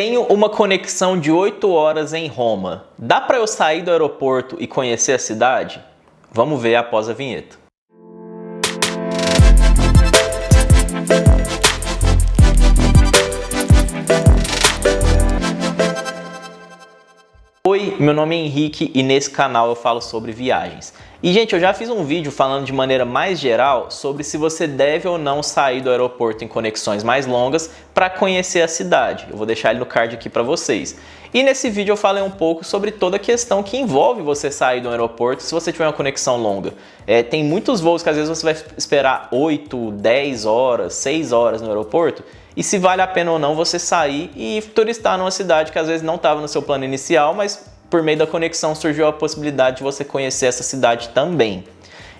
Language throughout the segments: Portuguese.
Tenho uma conexão de 8 horas em Roma. Dá para eu sair do aeroporto e conhecer a cidade? Vamos ver após a vinheta. Oi, meu nome é Henrique e nesse canal eu falo sobre viagens. E gente, eu já fiz um vídeo falando de maneira mais geral sobre se você deve ou não sair do aeroporto em conexões mais longas para conhecer a cidade. Eu vou deixar ele no card aqui para vocês. E nesse vídeo eu falei um pouco sobre toda a questão que envolve você sair do aeroporto se você tiver uma conexão longa. Tem muitos voos que às vezes você vai esperar 8, 10 horas, 6 horas no aeroporto. E se vale a pena ou não você sair e turistar numa cidade que às vezes não estava no seu plano inicial, mas por meio da conexão surgiu a possibilidade de você conhecer essa cidade também.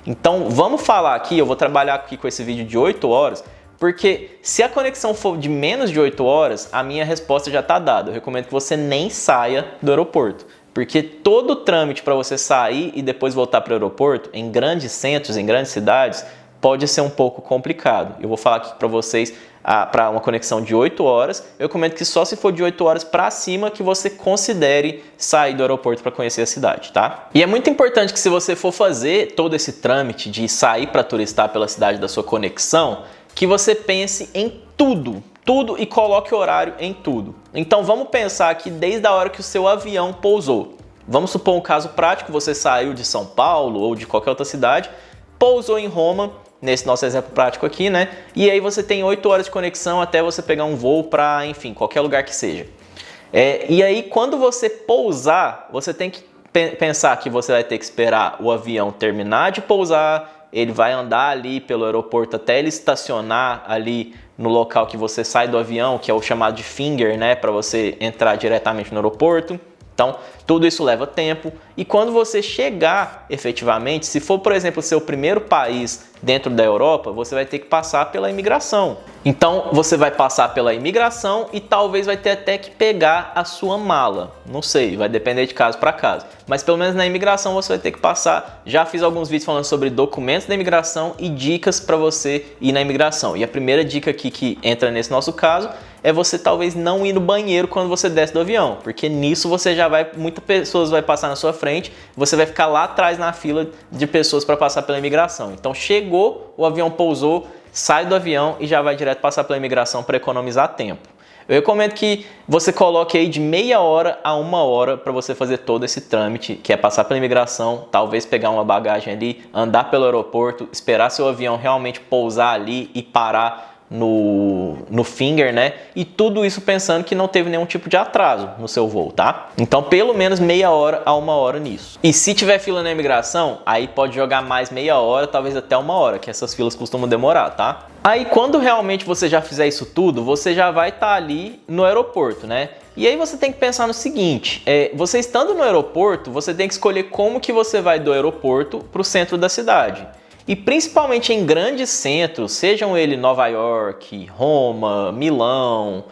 Então vamos falar aqui, eu vou trabalhar aqui com esse vídeo de 8 horas, porque se a conexão for de menos de 8 horas, a minha resposta já está dada. Eu recomendo que você nem saia do aeroporto. Porque todo o trâmite para você sair e depois voltar para o aeroporto, em grandes centros, em grandes cidades, pode ser um pouco complicado. Eu vou falar aqui para vocês, para uma conexão de 8 horas, eu recomendo que só se for de 8 horas para cima que você considere sair do aeroporto para conhecer a cidade, tá? E é muito importante que se você for fazer todo esse trâmite de sair para turistar pela cidade da sua conexão, que você pense em tudo e coloque horário em tudo. Então vamos pensar aqui desde a hora que o seu avião pousou. Vamos supor um caso prático, você saiu de São Paulo ou de qualquer outra cidade, pousou em Roma, nesse nosso exemplo prático aqui, né? E aí você tem 8 horas de conexão até você pegar um voo para, enfim, qualquer lugar que seja. E aí quando você pousar, você tem que pensar que você vai ter que esperar o avião terminar de pousar, ele vai andar ali pelo aeroporto até ele estacionar ali no local que você sai do avião, que é o chamado de finger, né? Para você entrar diretamente no aeroporto. Então, tudo isso leva tempo e quando você chegar efetivamente, se for, por exemplo, o seu primeiro país dentro da Europa, você vai ter que passar pela imigração. Então, você vai passar pela imigração e talvez vai ter até que pegar a sua mala. Não sei, vai depender de caso para caso. Mas pelo menos na imigração você vai ter que passar. Já fiz alguns vídeos falando sobre documentos da imigração e dicas para você ir na imigração. E a primeira dica aqui que entra nesse nosso caso é você talvez não ir no banheiro quando você desce do avião, porque nisso você já vai, muitas pessoas vai passar na sua frente, você vai ficar lá atrás na fila de pessoas para passar pela imigração. Então chegou, o avião pousou, sai do avião e já vai direto passar pela imigração para economizar tempo. Eu recomendo que você coloque aí de meia hora a 1 hora para você fazer todo esse trâmite, que é passar pela imigração, talvez pegar uma bagagem ali, andar pelo aeroporto, esperar seu avião realmente pousar ali e parar no finger, né? E tudo isso pensando que não teve nenhum tipo de atraso no seu voo, tá? Então, pelo menos meia hora a 1 hora nisso. E se tiver fila na imigração, aí pode jogar mais meia hora, talvez até 1 hora, que essas filas costumam demorar, tá? Aí, quando realmente você já fizer isso tudo, você já vai estar ali no aeroporto, né? E aí você tem que pensar no seguinte, você estando no aeroporto, você tem que escolher como que você vai do aeroporto para o centro da cidade. E principalmente em grandes centros, sejam eles Nova York, Roma, Milão,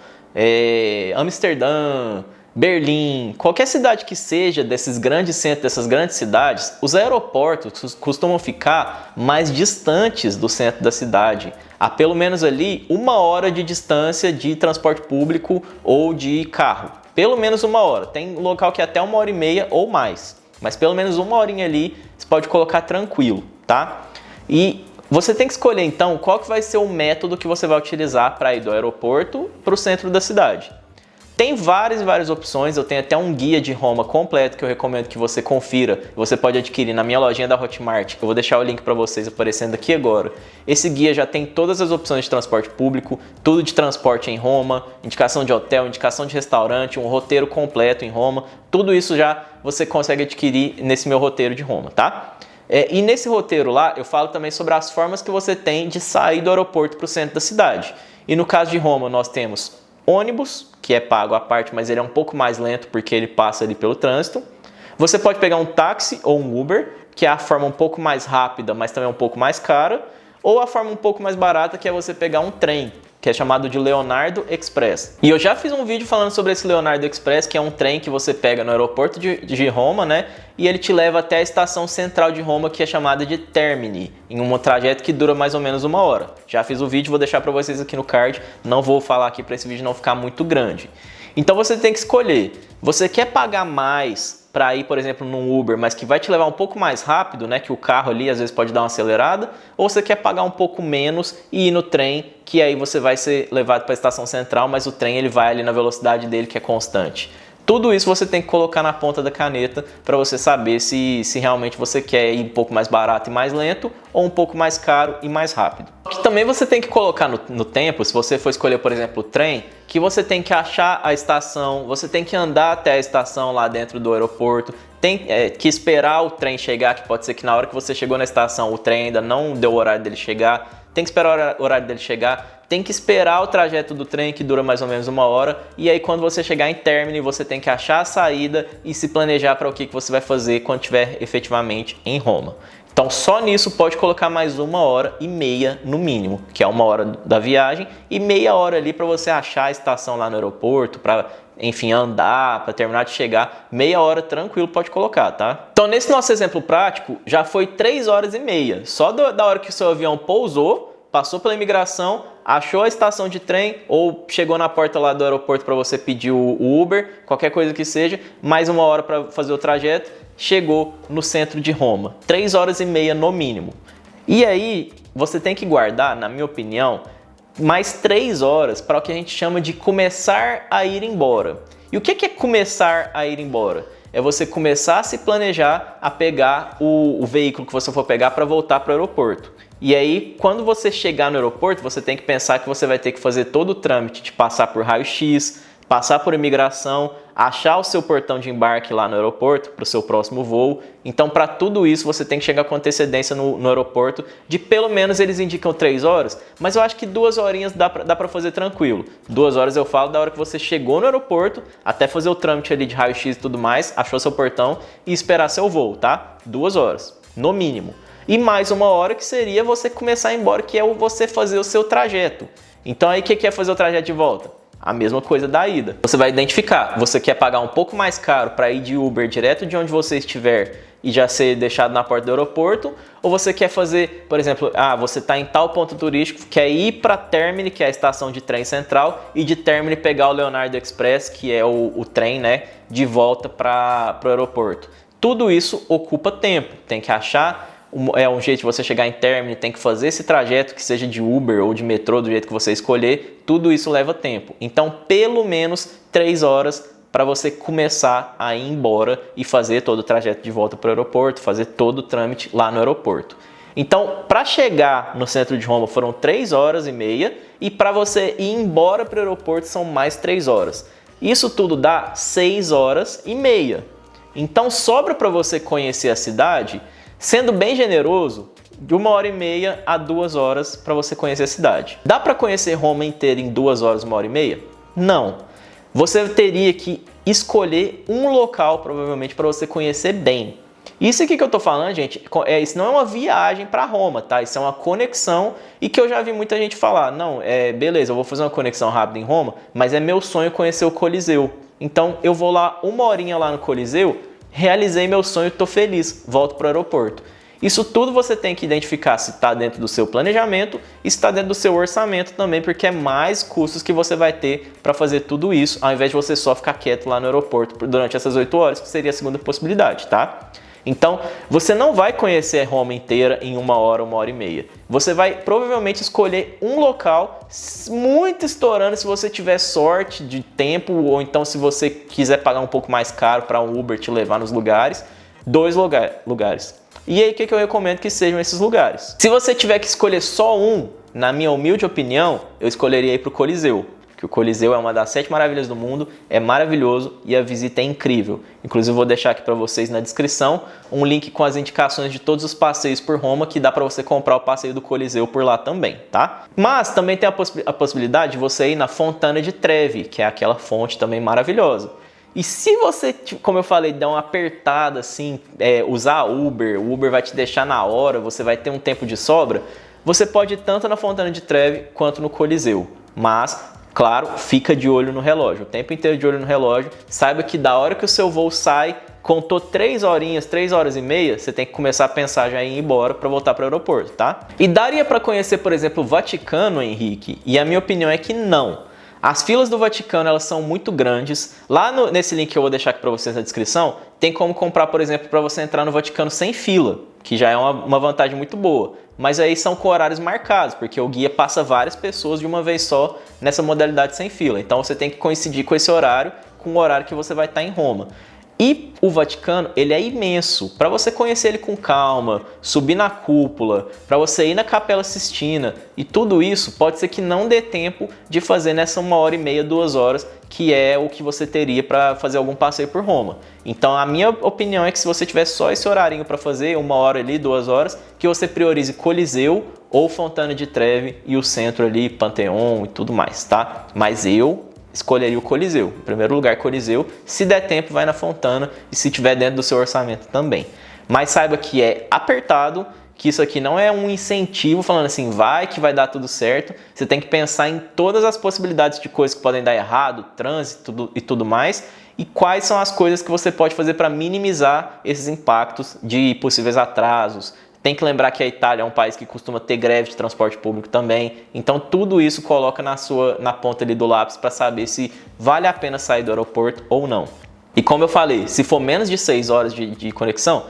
Amsterdã, Berlim, qualquer cidade que seja desses grandes centros, dessas grandes cidades, os aeroportos costumam ficar mais distantes do centro da cidade, a pelo menos ali 1 hora de distância de transporte público ou de carro. Pelo menos 1 hora. Tem local que é até 1h30 ou mais, mas pelo menos 1 horinha ali você pode colocar tranquilo, tá? E você tem que escolher então qual que vai ser o método que você vai utilizar para ir do aeroporto para o centro da cidade. Tem várias opções, eu tenho até um guia de Roma completo que eu recomendo que você confira. Você pode adquirir na minha lojinha da Hotmart, eu vou deixar o link para vocês aparecendo aqui agora. Esse guia já tem todas as opções de transporte público, tudo de transporte em Roma, indicação de hotel, indicação de restaurante, um roteiro completo em Roma. Tudo isso já você consegue adquirir nesse meu roteiro de Roma, tá? E nesse roteiro lá, eu falo também sobre as formas que você tem de sair do aeroporto para o centro da cidade. E no caso de Roma, nós temos ônibus, que é pago à parte, mas ele é um pouco mais lento porque ele passa ali pelo trânsito. Você pode pegar um táxi ou um Uber, que é a forma um pouco mais rápida, mas também um pouco mais cara. Ou a forma um pouco mais barata, que é você pegar um trem, que que é chamado de Leonardo Express. E eu já fiz um vídeo falando sobre esse Leonardo Express, que é um trem que você pega no aeroporto de Roma, né? E ele te leva até a estação central de Roma, que é chamada de Termini, em um trajeto que dura mais ou menos 1 hora. Já fiz o vídeo, vou deixar para vocês aqui no card, não vou falar aqui para esse vídeo não ficar muito grande. Então você tem que escolher, você quer pagar mais para ir, por exemplo, num Uber, mas que vai te levar um pouco mais rápido, né, que o carro ali às vezes pode dar uma acelerada, ou você quer pagar um pouco menos e ir no trem, que aí você vai ser levado para a estação central, mas o trem ele vai ali na velocidade dele que é constante. Tudo isso você tem que colocar na ponta da caneta para você saber se realmente você quer ir um pouco mais barato e mais lento ou um pouco mais caro e mais rápido. Que também você tem que colocar no tempo, se você for escolher, por exemplo, o trem, que você tem que achar a estação, você tem que andar até a estação lá dentro do aeroporto, tem que esperar o trem chegar, que pode ser que na hora que você chegou na estação o trem ainda não deu o horário dele chegar, tem que esperar o horário dele chegar, tem que esperar o trajeto do trem, que dura mais ou menos 1 hora, e aí quando você chegar em Termini, você tem que achar a saída e se planejar para o que você vai fazer quando estiver efetivamente em Roma. Então só nisso pode colocar mais 1h30 no mínimo, que é 1 hora da viagem, e meia hora ali para você achar a estação lá no aeroporto, para enfim, andar, para terminar de chegar, meia hora tranquilo pode colocar, tá? Então nesse nosso exemplo prático, já foi 3h30, só da hora que o seu avião pousou, passou pela imigração, achou a estação de trem ou chegou na porta lá do aeroporto para você pedir o Uber, qualquer coisa que seja, mais 1 hora para fazer o trajeto, chegou no centro de Roma. 3h30 no mínimo. E aí você tem que guardar, na minha opinião, mais 3 horas para o que a gente chama de começar a ir embora. E o que é começar a ir embora? É você começar a se planejar a pegar o veículo que você for pegar para voltar para o aeroporto. E aí, quando você chegar no aeroporto, você tem que pensar que você vai ter que fazer todo o trâmite de passar por raio-x, passar por imigração, achar o seu portão de embarque lá no aeroporto para o seu próximo voo. Então, para tudo isso, você tem que chegar com antecedência no aeroporto, de pelo menos eles indicam 3 horas, mas eu acho que 2 horinhas dá para fazer tranquilo. 2 horas eu falo da hora que você chegou no aeroporto, até fazer o trâmite ali de raio-x e tudo mais, achou seu portão e esperar seu voo, tá? 2 horas, no mínimo. E mais 1 hora que seria você começar a ir embora, que é você fazer o seu trajeto. Então aí o que é fazer o trajeto de volta? A mesma coisa da ida. Você vai identificar, você quer pagar um pouco mais caro para ir de Uber direto de onde você estiver e já ser deixado na porta do aeroporto, ou você quer fazer, por exemplo, você está em tal ponto turístico, quer ir para Termini, que é a estação de trem central, e de Termini pegar o Leonardo Express, que é o trem, né, de volta para o aeroporto. Tudo isso ocupa tempo, tem que achar um jeito de você chegar em Termini, tem que fazer esse trajeto que seja de Uber ou de metrô, do jeito que você escolher, tudo isso leva tempo. Então, pelo menos 3 horas para você começar a ir embora e fazer todo o trajeto de volta para o aeroporto, fazer todo o trâmite lá no aeroporto. Então, para chegar no centro de Roma foram 3h30 e para você ir embora para o aeroporto são mais 3 horas. Isso tudo dá 6h30. Então, sobra para você conhecer a cidade, sendo bem generoso, de 1h30 a 2 horas para você conhecer a cidade. Dá para conhecer Roma inteira em 2 horas, 1h30? Não. Você teria que escolher um local, provavelmente, para você conhecer bem. Isso aqui que eu estou falando, gente, isso não é uma viagem para Roma, tá? Isso é uma conexão e que eu já vi muita gente falar, não, beleza, eu vou fazer uma conexão rápida em Roma, mas é meu sonho conhecer o Coliseu. Então, eu vou lá 1 horinha lá no Coliseu, realizei meu sonho, estou feliz, volto para o aeroporto. Isso tudo você tem que identificar se está dentro do seu planejamento e se está dentro do seu orçamento também, porque é mais custos que você vai ter para fazer tudo isso, ao invés de você só ficar quieto lá no aeroporto durante essas 8 horas, que seria a segunda possibilidade, tá? Então, você não vai conhecer Roma inteira em 1 hora, 1h30. Você vai provavelmente escolher um local, muito estourando se você tiver sorte de tempo, ou então se você quiser pagar um pouco mais caro para um Uber te levar nos lugares, 2 lugares. E aí, o que eu recomendo que sejam esses lugares? Se você tiver que escolher só um, na minha humilde opinião, eu escolheria ir para o Coliseu. Que o Coliseu é uma das 7 maravilhas do mundo, é maravilhoso e a visita é incrível. Inclusive vou deixar aqui para vocês na descrição um link com as indicações de todos os passeios por Roma, que dá para você comprar o passeio do Coliseu por lá também, tá? Mas também tem a possibilidade de você ir na Fontana di Trevi, que é aquela fonte também maravilhosa. E se você, como eu falei, dar uma apertada assim, usar o Uber vai te deixar na hora, você vai ter um tempo de sobra, você pode ir tanto na Fontana di Trevi quanto no Coliseu. Mas, claro, fica de olho no relógio, o tempo inteiro de olho no relógio. Saiba que da hora que o seu voo sai, contou 3 horinhas, 3 horas e meia, você tem que começar a pensar já em ir embora para voltar para o aeroporto, tá? E daria para conhecer, por exemplo, o Vaticano, Henrique? E a minha opinião é que não. As filas do Vaticano, elas são muito grandes. Lá nesse link que eu vou deixar aqui para vocês na descrição, tem como comprar, por exemplo, para você entrar no Vaticano sem fila, que já é uma vantagem muito boa. Mas aí são com horários marcados, porque o guia passa várias pessoas de uma vez só nessa modalidade sem fila. Então você tem que coincidir com esse horário, com o horário que você vai estar em Roma. E o Vaticano, ele é imenso. Para você conhecer ele com calma, subir na cúpula, para você ir na Capela Sistina e tudo isso, pode ser que não dê tempo de fazer nessa 1h30, 2 horas, que é o que você teria para fazer algum passeio por Roma. Então a minha opinião é que se você tiver só esse horarinho para fazer, 1 hora ali, 2 horas, que você priorize Coliseu ou Fontana de Trevi e o centro ali, Panteão e tudo mais, tá? Mas eu escolheria o Coliseu. Em primeiro lugar, Coliseu. Se der tempo, vai na Fontana e se tiver dentro do seu orçamento também. Mas saiba que é apertado, que isso aqui não é um incentivo falando assim, vai que vai dar tudo certo. Você tem que pensar em todas as possibilidades de coisas que podem dar errado, trânsito e tudo mais, e quais são as coisas que você pode fazer para minimizar esses impactos de possíveis atrasos. Tem que lembrar que a Itália é um país que costuma ter greve de transporte público também. Então tudo isso coloca na ponta ali do lápis para saber se vale a pena sair do aeroporto ou não. E como eu falei, se for menos de 6 horas de conexão,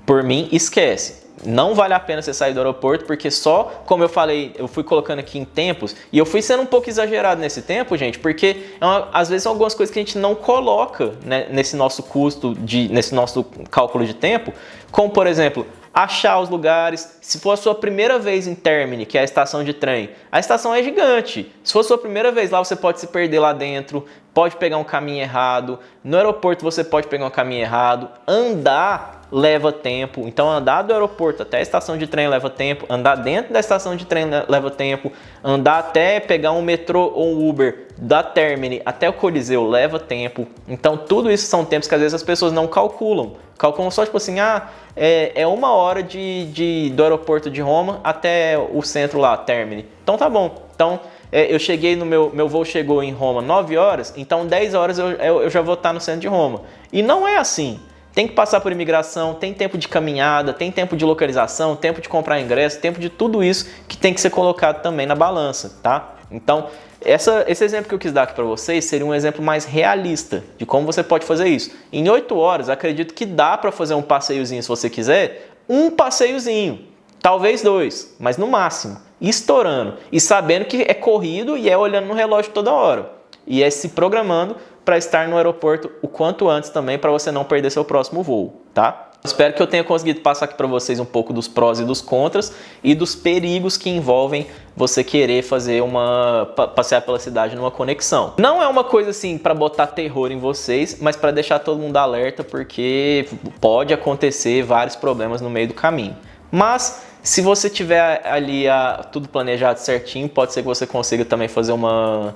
por mim, esquece. Não vale a pena você sair do aeroporto, porque só, como eu falei, eu fui colocando aqui em tempos, e eu fui sendo um pouco exagerado nesse tempo, gente, porque às vezes são algumas coisas que a gente não coloca, né, nesse nosso custo, nesse nosso cálculo de tempo, como por exemplo, achar os lugares. Se for a sua primeira vez em Termini, que é a estação de trem, a estação é gigante. Se for a sua primeira vez lá, você pode se perder lá dentro, pode pegar um caminho errado. No aeroporto você pode pegar um caminho errado. Andar leva tempo, então andar do aeroporto até a estação de trem leva tempo, andar dentro da estação de trem leva tempo, andar até pegar um metrô ou um Uber da Termini até o Coliseu leva tempo. Então tudo isso são tempos que às vezes as pessoas não calculam. Calculam só tipo assim, é 1 hora do aeroporto de Roma até o centro lá, Termini. Então tá bom. Então eu cheguei meu voo chegou em Roma 9 horas, então 10 horas eu já vou estar no centro de Roma. E não é assim. Tem que passar por imigração, tem tempo de caminhada, tem tempo de localização, tempo de comprar ingresso, tempo de tudo isso que tem que ser colocado também na balança, tá? Então, esse exemplo que eu quis dar aqui para vocês seria um exemplo mais realista de como você pode fazer isso. Em 8 horas, acredito que dá para fazer um passeiozinho se você quiser, um passeiozinho, talvez 2, mas no máximo, estourando e sabendo que é corrido e é olhando no relógio toda hora. E é se programando para estar no aeroporto o quanto antes também, para você não perder seu próximo voo, tá? Espero que eu tenha conseguido passar aqui para vocês um pouco dos prós e dos contras e dos perigos que envolvem você querer fazer passear pela cidade numa conexão. Não é uma coisa assim para botar terror em vocês, mas para deixar todo mundo alerta, porque pode acontecer vários problemas no meio do caminho. Mas se você tiver ali tudo planejado certinho, pode ser que você consiga também fazer uma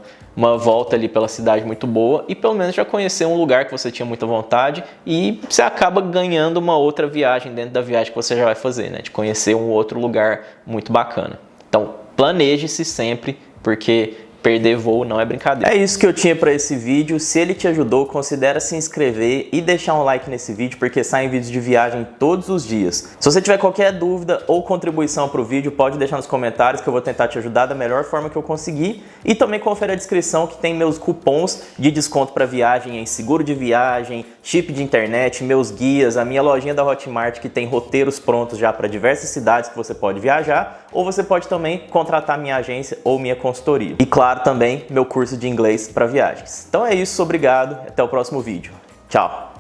volta ali pela cidade muito boa e pelo menos já conhecer um lugar que você tinha muita vontade e você acaba ganhando uma outra viagem dentro da viagem que você já vai fazer, né? De conhecer um outro lugar muito bacana. Então, planeje-se sempre, porque perder voo não é brincadeira. É isso que eu tinha para esse vídeo. Se ele te ajudou, considera se inscrever e deixar um like nesse vídeo, porque saem vídeos de viagem todos os dias. Se você tiver qualquer dúvida ou contribuição para o vídeo, pode deixar nos comentários que eu vou tentar te ajudar da melhor forma que eu conseguir. E também confere a descrição que tem meus cupons de desconto para viagem em seguro de viagem, chip de internet, meus guias, a minha lojinha da Hotmart que tem roteiros prontos já para diversas cidades que você pode viajar, ou você pode também contratar minha agência ou minha consultoria. E claro, também meu curso de inglês para viagens. Então é isso, obrigado, até o próximo vídeo. Tchau!